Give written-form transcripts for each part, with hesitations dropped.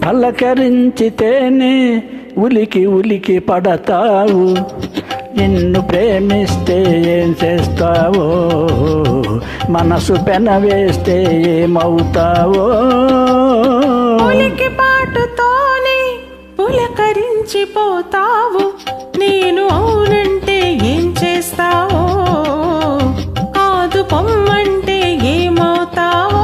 పలకరించితేనే ఉలికి ఉలికి పడతావు, నిన్ను ప్రేమిస్తే ఏం చేస్తావో, మనసు పెనవేస్తే ఏమవుతావో. ఉలికి పాటుతోనే పులకరించిపోతావు, నేను అవునంటే ఏం చేస్తావో, కాదు పొమ్మంటే ఏమవుతావో.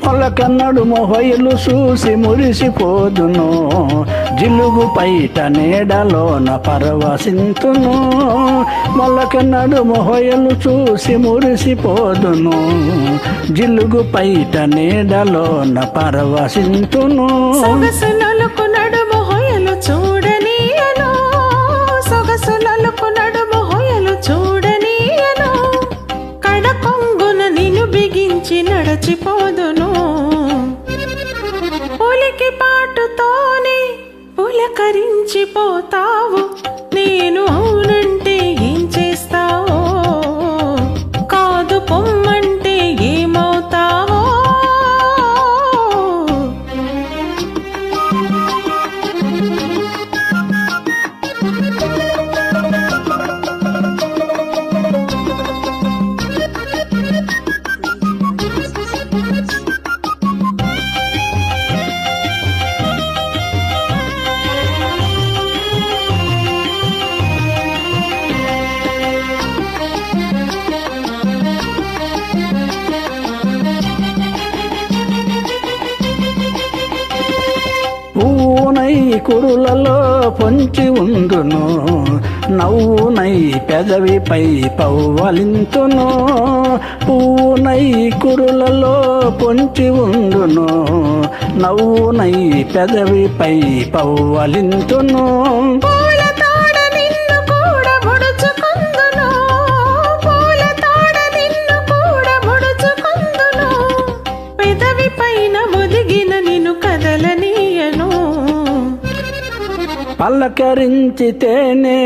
మొలకన్నడు మొహయలు చూసి మురిసిపోదును, జిలుగు పైట నీడలోన పరవశింతును. మొలకన్నడు మొహయలు చూసి మురిసిపోదును, జిలుగు పైట నీడలోన పరవశింతును. సొగసులకు నడుము హొయలు చూడనీయను, సొగసులకు నడుము హొయలు చూడనీయను, కడ కొంగున నిన్ను బిగించి నడచిపోదును. ఉలికి పాటుతోనే పులకరించిపోతావు, నేను అవునంటే ఏం చేస్తావో, కాదు పొమ్మంటే ఏమవుతావో. పువ్వునై కురులలో పొంచి ఉందును, నవ్వునై పెదవిపై పవ్వలింతును. పువ్వునై కురులలో పొంచి ఉందును, నవ్వునై పెదవిపై పవ్వలింతును. పలకరించితేనే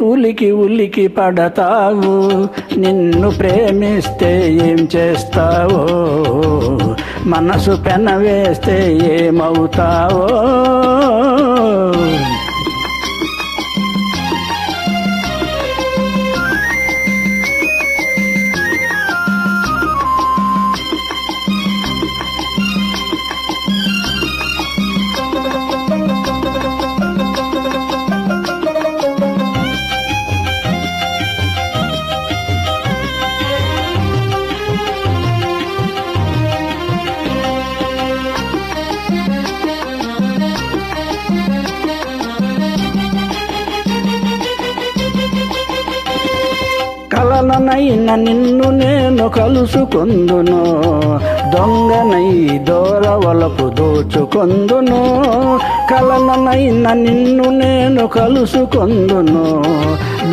ఉలికి ఉలికి పడతావు, నిన్ను ప్రేమిస్తే ఏం చేస్తావో, మనసు పెనవేస్తే ఏమవుతావో. కలననైన నిన్ను నేను కలుసుకొందును, దొంగనై దూరవలపు దోచుకొందును. కలననైన నిన్ను నేను కలుసుకొందును,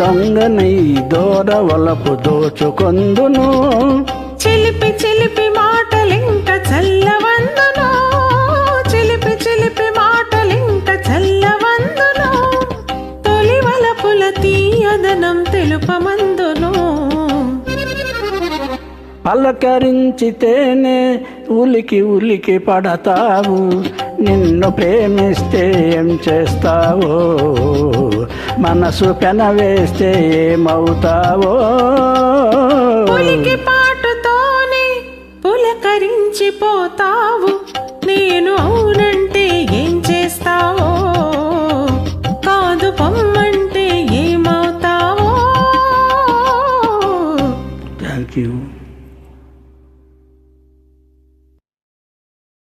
దొంగనై దూరవలపు దోచుకొందును. చిలిపి చిలిపి మాటలింక చల్లవందును, చిలిపి చిలిపి మాటలింక చల్లవందును, తొలి వలపుల తీయదనం తెలుపమందును. పలకరించితేనే ఉలికి ఉలికి పడతావు, నిన్ను ప్రేమిస్తే ఏం చేస్తావో, మనసు పెనవేస్తే ఏమవుతావో. ఉలికి పాటుతోనే పులకరించిపోతావు, నేను అవునంటే